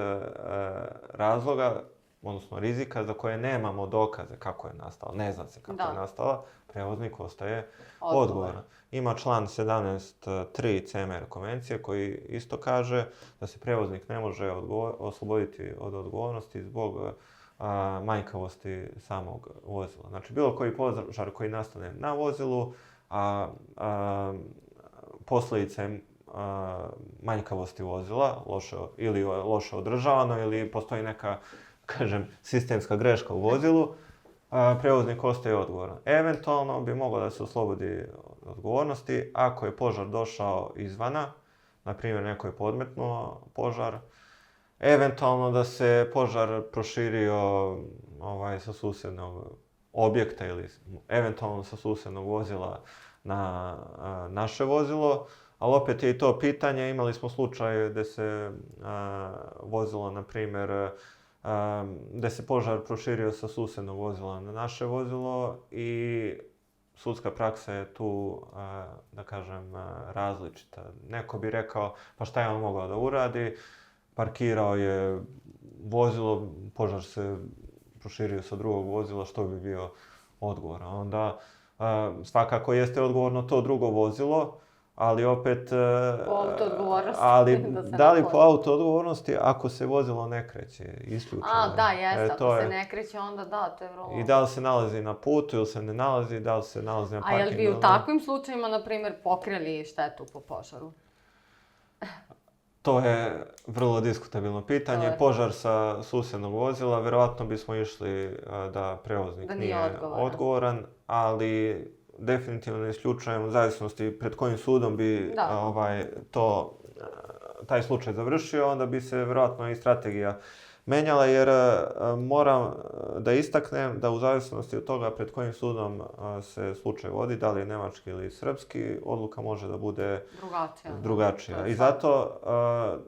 razloga, odnosno rizika za koje nemamo dokaze kako je nastala, ne zna se kako je nastala, prevoznik ostaje odgovoran. Ima član 17.3 CMR konvencije koji isto kaže da se prevoznik ne može osloboditi od odgovornosti zbog manjkavosti samog vozila. Znači, bilo koji požar koji nastane na vozilu, a posljedica je manjkavosti vozila, ili loše održavano, ili postoji neka, kažem, sistemska greška u vozilu, prevoznik ostaje odgovoran. Eventualno bi moglo da se oslobodi odgovornosti ako je požar došao izvana, na primjer neko je podmetnuo požar, eventualno da se požar proširio sa susjednog objekta ili eventualno sa susjednog vozila na naše vozilo, ali opet je i to pitanje, imali smo slučaj gde se vozilo, na primjer, gde se požar proširio sa susjednog vozila na naše vozilo i sudska praksa je tu, da kažem, različita. Neko bi rekao, pa šta je on mogao da uradi, parkirao je vozilo, požar se proširio sa drugog vozila, što bi bio odgovor. Onda svakako jeste odgovorno to drugo vozilo, ali opet... Po auto-odgovornosti. Ali da li po auto-odgovornosti ako se vozilo ne kreće, isključeno. Da, jeste, ako se ne kreće, onda da, to je vrlo... I da li se nalazi na putu ili se ne nalazi, da li se nalazi na parkingu. A jel bi u takvim slučajima, na primjer, pokrili štetu po požaru? To je vrlo diskutabilno pitanje. Požar sa susjednog vozila, verovatno bismo išli da prevoznik nije odgovoran, ali definitivno ne isključujem u zavisnosti pred kojim sudom bi Da. taj slučaj završio, onda bi se vjerojatno i strategija menjala, jer moram da istaknem da u zavisnosti od toga pred kojim sudom se slučaj vodi, da li je nemački ili srpski, odluka može da bude drugačija. I zato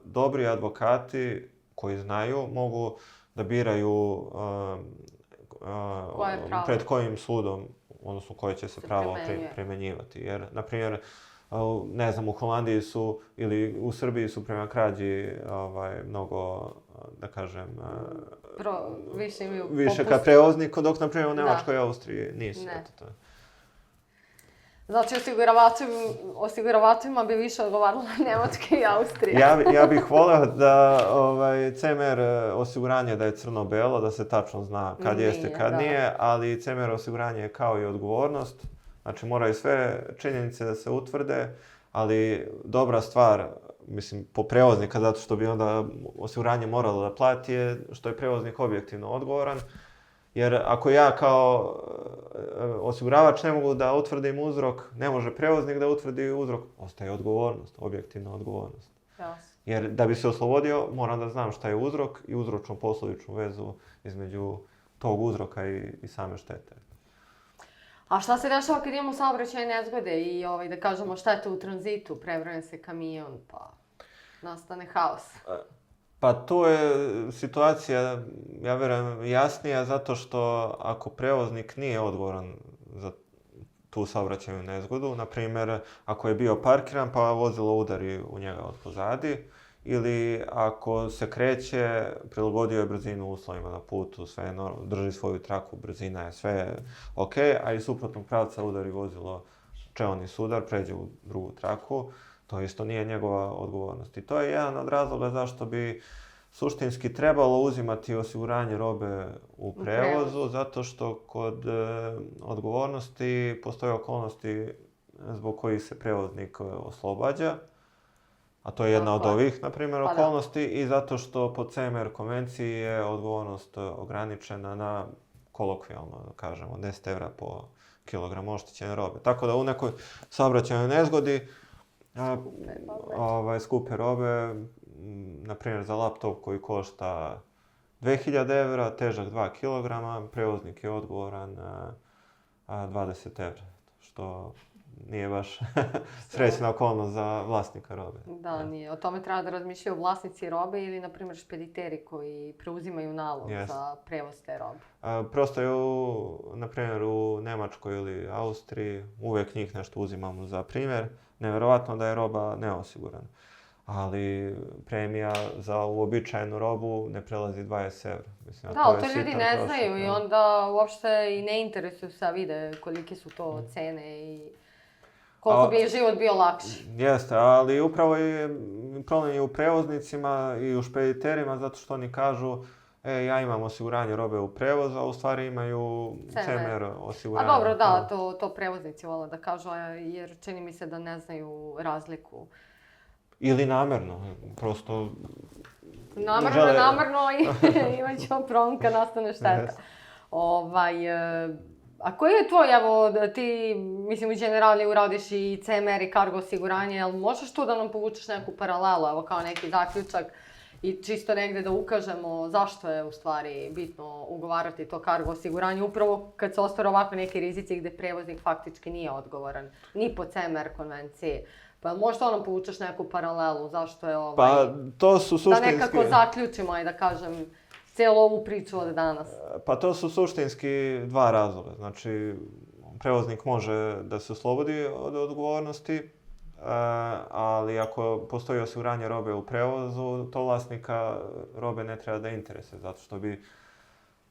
dobri advokati koji znaju mogu da biraju pred kojim sudom, odnosno koje će se pravo primjenjivati. Jer, na primjer, ne znam, u Holandiji su ili u Srbiji su prema krađi mnogo, da kažem, više ka prevozniku, dok, na primjer, u Nemačkoj i Austriji nisu. Znači, osiguravačima bi više odgovarala Nemačka i Austrija. Ja bih voleo da CMR osiguranje da je crno-belo, da se tačno zna kad jeste, kad nije, ali CMR osiguranje je kao i odgovornost. Znači, moraju sve činjenice da se utvrde, ali dobra stvar, mislim, po prevoznika, zato što bi onda osiguranje moralo da plati, je što je prevoznik objektivno odgovoran. Jer ako ja kao osiguravač ne mogu da utvrdim uzrok, ne može prevoznik da utvrdi uzrok, ostaje odgovornost, objektivna odgovornost. Jer da bi se oslobodio, moram da znam šta je uzrok i uzročno-posljedičnu vezu između tog uzroka i same štete. A šta se dešava kad imamo saobraćajne nezgode i da kažemo štete u tranzitu, prevrne se kamion, pa nastane haos? Pa tu je situacija, ja vjerujem, jasnija zato što ako prevoznik nije odgovoran za tu saobraćajnu nezgodu, na primjer ako je bio parkiran pa vozilo udari u njega od pozadi, ili ako se kreće, prilagodio je brzinu uslovima na putu, sve je normalno, drži svoju traku, brzina je sve ok, a iz suprotnog pravca udari vozilo čelni sudar, pređe u drugu traku, to isto nije njegova odgovornost. I to je jedan od razloga zašto bi suštinski trebalo uzimati osiguranje robe u prevozu, zato što kod odgovornosti postoje okolnosti zbog kojih se prevoznik oslobađa, a to je jedna od ovih, na primjer, okolnosti, i zato što po CMR konvenciji je odgovornost ograničena na, kolokvijalno da kažemo, 10 € po kilogramu oštećene robe. Tako da u nekoj saobraćajnoj nezgodi skupe robe, na primjer za laptop koji košta 2000 €, težak 2 kg, prevoznik je odgovoran 20 €, što nije baš srećna okolnost za vlasnika robe. Da, nije. O tome treba da razmišljaju vlasnici robe ili, na primjer, špediteri koji preuzimaju nalog za prevoz te robe. Prosto je, na primjer, u Nemačkoj ili Austriji, uvijek njih nešto uzimamo za primjer, nevjerovatno da je roba neosigurana. Ali premija za uobičajenu robu ne prelazi 20 €. Mislim, da, ali to ljudi ne znaju i onda uopšte i ne interesuju se, vide kolike su to cene i koliko bi život bio lakši. Jeste, ali upravo je problem i u prevoznicima i u špediterima, zato što oni kažu ja imam osiguranje robe u prevozu, a u stvari imaju CMR osiguranje. A dobro, da, to prevoznici vole da kažu, jer čini mi se da ne znaju razliku. Ili namjerno, prosto... Namjerno imat ćemo problem kad nastane šteta. A koji je tvoj, evo, ti, mislim, u generali uradiš i CMR i cargo osiguranje, jel možeš tu da nam povučeš neku paralelu, evo, kao neki zaključak i čisto negdje da ukažemo zašto je u stvari bitno ugovarati to cargo osiguranje, upravo kad se ostvare ovako neki rizici gdje prevoznik faktički nije odgovoran, ni po CMR konvenciji. Pa možda nam povučeš neku paralelu, zašto je Pa to su suštinski... Da nekako zaključimo i da kažem cijelu ovu priču od danas. Pa to su suštinski dva razloga. Znači, prevoznik može da se oslobodi od odgovornosti, ali ako postoji osiguranje robe u prevozu, to vlasnika robe ne treba da interesuje, zato što bi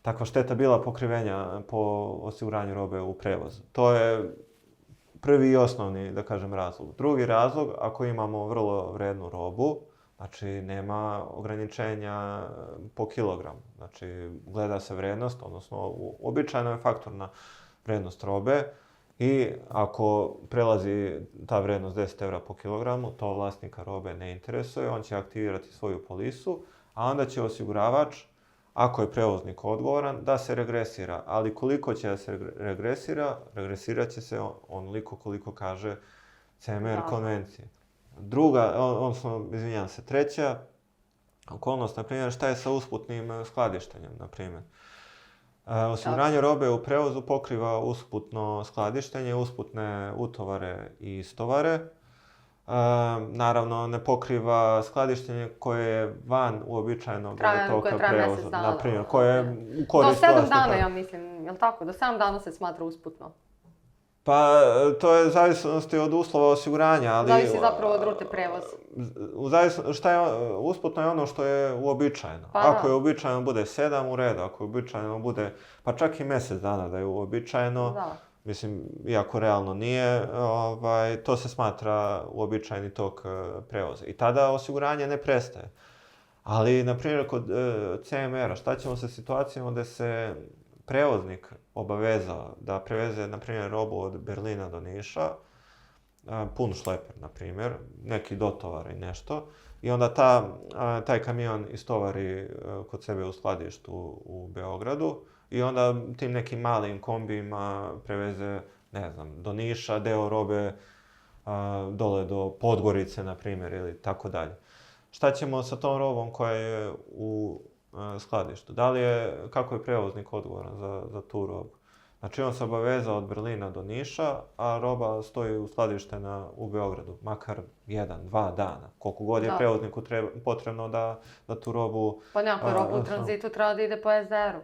takva šteta bila pokrivenja po osiguranju robe u prevozu. To je prvi i osnovni, da kažem, razlog. Drugi razlog, ako imamo vrlo vrednu robu, znači nema ograničenja po kilogramu. Znači, gleda se vrednost, odnosno uobičajeno je faktorna vrednost robe i ako prelazi ta vrednost 10 € po kilogramu, to vlasnika robe ne interesuje, on će aktivirati svoju polisu, a onda će osiguravač, ako je prevoznik odgovoran, da se regresira. Ali koliko će da se regresira, regresirat će se onoliko koliko kaže CMR konvencije. Druga, izvinjam se, treća okolnost, na primjer, šta je sa usputnim skladištenjem, na primjer. Osiguranje robe u prevozu pokriva usputno skladištenje, usputne utovare i istovare. Naravno, ne pokriva skladištenje koje je van uobičajenog toka prevoza. Na primjer, koje je u korist vlasnika. Do 7 dana, ja mislim, je li tako? Do 7 dana se smatra usputno. Pa, to je u zavisnosti od uslova osiguranja, ali... Zavisi zapravo od rute prevoza. Šta je usputno je ono što je uobičajeno. Ako je uobičajeno bude 7, u redu. Ako je uobičajeno bude, pa čak i mjesec dana da je uobičajeno. Mislim, iako realno nije, to se smatra uobičajeni tok prevoza. I tada osiguranje ne prestaje. Ali, na primjer, kod CMR-a, šta ćemo sa situacijama gdje se prevoznik obavezao da preveze, na primjer, robu od Berlina do Niša, pun šleper, na primjer, neki dotovar i nešto, i onda taj kamion istovari kod sebe u skladištu u Beogradu i onda tim nekim malim kombijima preveze, ne znam, do Niša, deo robe dole do Podgorice, na primjer, ili tako dalje. Šta ćemo sa tom robom koja je u skladištu? Kako je prevoznik odgovoran za tu robu? Znači, on se obavezao od Berlina do Niša, a roba stoji uskladištena u Beogradu, makar 1-2 dana. Koliko god je prevozniku potrebno da tu robu... Pa nekako robu u tranzitu treba da ide po SDR-u.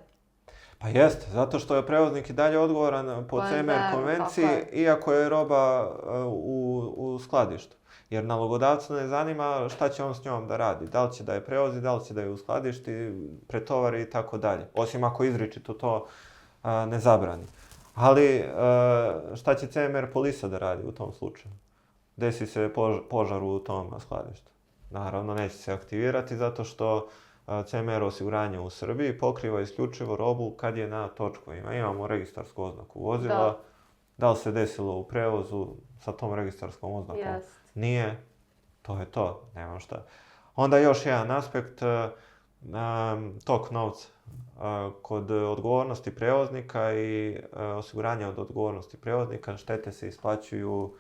Pa jeste, zato što je prevoznik i dalje odgovoran po CMR konvenciji, iako je roba u skladištu. Jer nalogodavca ne zanima šta će on s njom da radi. Da li će da je prevozi, da li će da je uskladišti, pretovari i tako dalje. Osim ako izričito to ne zabrani. Ali šta će CMR polisa da radi u tom slučaju? Desi se požar u tom skladištu. Naravno, neće se aktivirati zato što CMR osiguranje u Srbiji pokriva isključivo robu kad je na točkovima. Imamo registarsku oznaku vozila. Da li se desilo u prevozu sa tom registarskom oznakom? Nije. To je to. Nemam šta. Onda još jedan aspekt, tok novca. Kod odgovornosti prevoznika i osiguranja od odgovornosti prevoznika štete se isplaćuju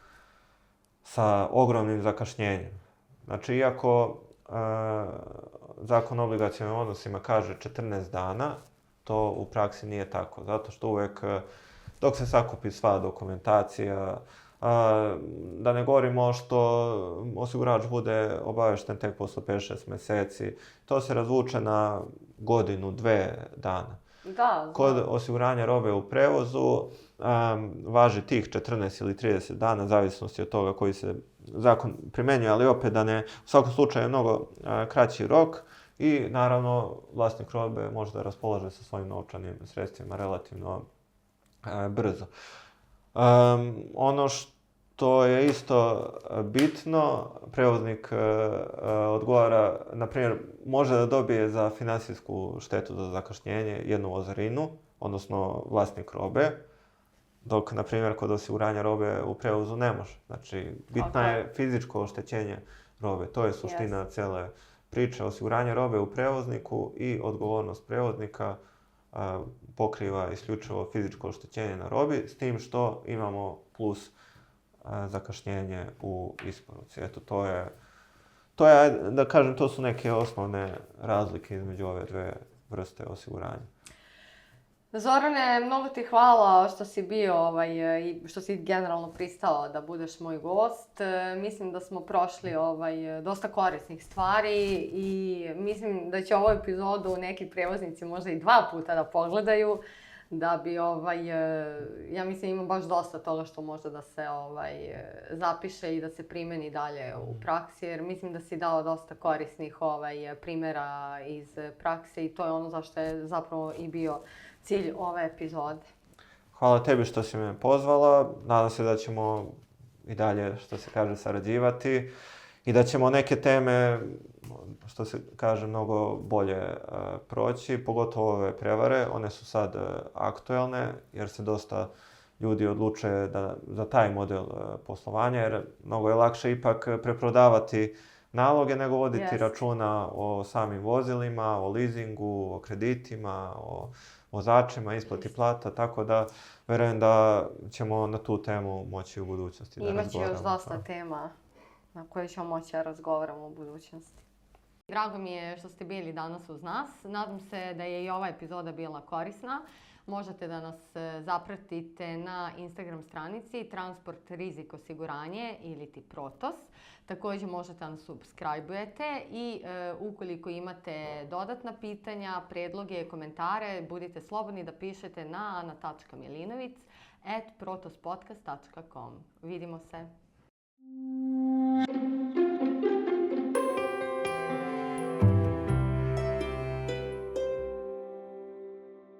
sa ogromnim zakašnjenjem. Znači, iako Zakon o obligacionim odnosima kaže 14 dana, to u praksi nije tako. Zato što uvek, dok se sakupi sva dokumentacija, da ne govorimo što osigurač bude obavešten tek posle 5-6 mjeseci, to se razvuče na 1-2 dana. Kod osiguranja robe u prevozu važi tih 14 ili 30 dana, zavisnosti od toga koji se zakon primenjuje, ali opet da ne, u svakom slučaju je mnogo kraći rok i naravno vlasnik robe može da raspolaže sa svojim novčanim sredstvima relativno brzo. Ono što je isto bitno, prevoznik odgovara, na primjer, može da dobije za finansijsku štetu za zakašnjenje jednu vozarinu, odnosno vlasnik robe, dok, na primjer, kod osiguranja robe u prevozu ne može. Znači, bitno je fizičko oštećenje robe. To je suština cijele priče. Osiguranje robe u prevozniku i odgovornost prevoznika pokriva isključivo fizičko oštećenje na robi, s tim što imamo plus zakašnjenje u isporuci. Eto, to je, da kažem, to su neke osnovne razlike između ove dve vrste osiguranja. Zorane, mnogo ti hvala što si bio i što si generalno pristao da budeš moj gost. Mislim da smo prošli dosta korisnih stvari i mislim da će ovu epizodu neki prevoznici možda i 2 puta da pogledaju, da bi, ja mislim, ima baš dosta toga što može da se zapiše i da se primeni dalje u praksi, jer mislim da si dao dosta korisnih primjera iz prakse i to je ono zašto je zapravo i bio cilj ove epizode. Hvala tebi što si me pozvala. Nadam se da ćemo i dalje, što se kaže, sarađivati i da ćemo neke teme, što se kaže, mnogo bolje proći, pogotovo ove prevare. One su sad aktuelne jer se dosta ljudi odluče za taj model poslovanja, jer mnogo je lakše ipak preprodavati naloge, nego voditi Jest. računa o samim vozilima, o leasingu, o kreditima, o vozačima, isplati plata, tako da verujem da ćemo na tu temu moći u budućnosti da Imaće razgovaramo. još dosta tema na koje ćemo moći da razgovaramo u budućnosti. Drago mi je što ste bili danas uz nas. Nadam se da je i ova epizoda bila korisna. Možete da nas zapratite na Instagram stranici Transport Rizik Osiguranje ili ti Protos. Također možete da nas subscribe-ujete i ukoliko imate dodatna pitanja, predloge, komentare, budite slobodni da pišete na ana.milinovic@protospodcast.com. Vidimo se!